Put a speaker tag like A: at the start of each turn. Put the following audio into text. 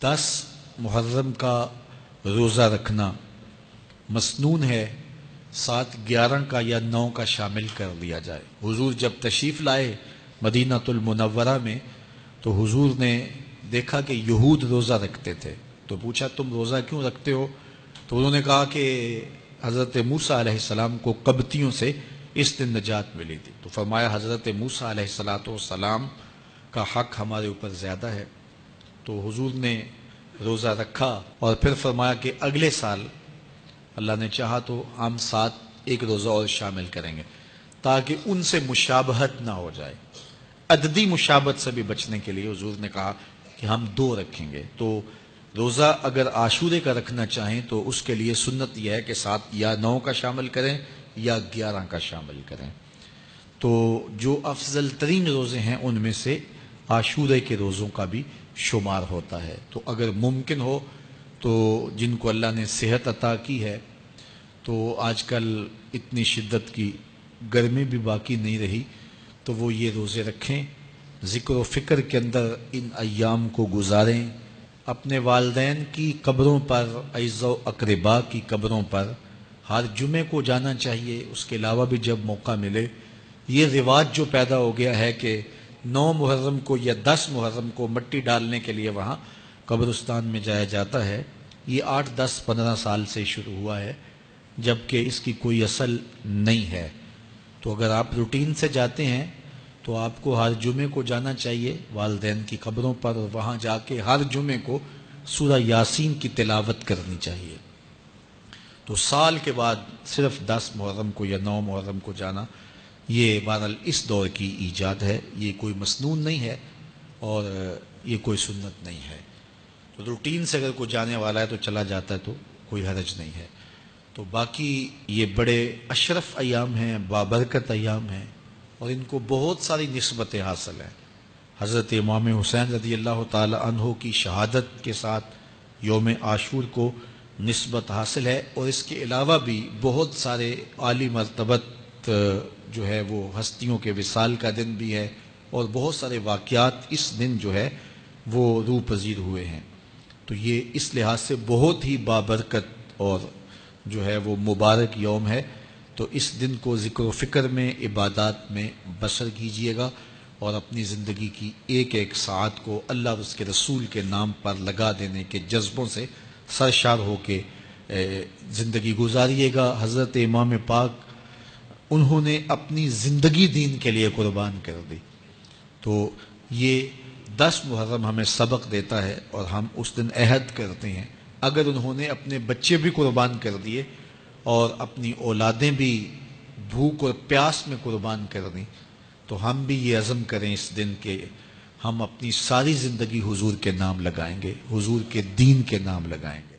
A: 10 محرم کا روزہ رکھنا مسنون ہے، ساتھ 11 کا یا 9 کا شامل کر لیا جائے۔ حضور جب تشریف لائے مدینہ المنورہ میں تو حضور نے دیکھا کہ یہود روزہ رکھتے تھے، تو پوچھا تم روزہ کیوں رکھتے ہو؟ تو انہوں نے کہا کہ حضرت موسیٰ علیہ السلام کو قبطیوں سے اس دن نجات ملی تھی۔ تو فرمایا حضرت موسیٰ علیہ السلام کا حق ہمارے اوپر زیادہ ہے، تو حضور نے روزہ رکھا اور پھر فرمایا کہ اگلے سال اللہ نے چاہا تو ہم ساتھ ایک روزہ اور شامل کریں گے، تاکہ ان سے مشابہت نہ ہو جائے۔ عددی مشابہت سے بھی بچنے کے لیے حضور نے کہا کہ ہم 2 رکھیں گے۔ تو روزہ اگر عاشورے کا رکھنا چاہیں تو اس کے لیے سنت یہ ہے کہ ساتھ یا 9 کا شامل کریں یا 11 کا شامل کریں۔ تو جو افضل ترین روزے ہیں ان میں سے عاشورے کے روزوں کا بھی شمار ہوتا ہے۔ تو اگر ممکن ہو تو جن کو اللہ نے صحت عطا کی ہے، تو آج کل اتنی شدت کی گرمی بھی باقی نہیں رہی، تو وہ یہ روزے رکھیں، ذکر و فکر کے اندر ان ایام کو گزاریں، اپنے والدین کی قبروں پر، اعزاء و اقرباء کی قبروں پر ہر جمعے کو جانا چاہیے۔ اس کے علاوہ بھی جب موقع ملے، یہ رواج جو پیدا ہو گیا ہے کہ 9 محرم کو یا 10 محرم کو مٹی ڈالنے کے لیے وہاں قبرستان میں جایا جاتا ہے، یہ 8 10 15 سال سے شروع ہوا ہے، جبکہ اس کی کوئی اصل نہیں ہے۔ تو اگر آپ روٹین سے جاتے ہیں تو آپ کو ہر جمعے کو جانا چاہیے والدین کی قبروں پر، اور وہاں جا کے ہر جمعے کو سورہ یاسین کی تلاوت کرنی چاہیے۔ تو سال کے بعد صرف 10 محرم کو یا 9 محرم کو جانا، یہ بہرحال اس دور کی ایجاد ہے، یہ کوئی مسنون نہیں ہے اور یہ کوئی سنت نہیں ہے۔ تو روٹین سے اگر کوئی جانے والا ہے تو چلا جاتا ہے تو کوئی حرج نہیں ہے۔ تو باقی یہ بڑے اشرف ایام ہیں، بابرکت ایام ہیں، اور ان کو بہت ساری نسبتیں حاصل ہیں۔ حضرت امام حسین رضی اللہ تعالی عنہ کی شہادت کے ساتھ یوم عاشور کو نسبت حاصل ہے، اور اس کے علاوہ بھی بہت سارے عالی مرتبت جو ہے وہ ہستیوں کے وصال کا دن بھی ہے، اور بہت سارے واقعات اس دن جو ہے وہ روح پذیر ہوئے ہیں۔ تو یہ اس لحاظ سے بہت ہی بابرکت اور جو ہے وہ مبارک یوم ہے۔ تو اس دن کو ذکر و فکر میں، عبادات میں بسر کیجئے گا، اور اپنی زندگی کی ایک ایک ساعت کو اللہ اور اس کے رسول کے نام پر لگا دینے کے جذبوں سے سرشار ہو کے زندگی گزاریے گا۔ حضرت امام پاک انہوں نے اپنی زندگی دین کے لیے قربان کر دی، تو یہ 10 محرم ہمیں سبق دیتا ہے، اور ہم اس دن عہد کرتے ہیں اگر انہوں نے اپنے بچے بھی قربان کر دیے اور اپنی اولادیں بھی بھوک اور پیاس میں قربان کر دیں، تو ہم بھی یہ عزم کریں اس دن کہ ہم اپنی ساری زندگی حضور کے نام لگائیں گے، حضور کے دین کے نام لگائیں گے۔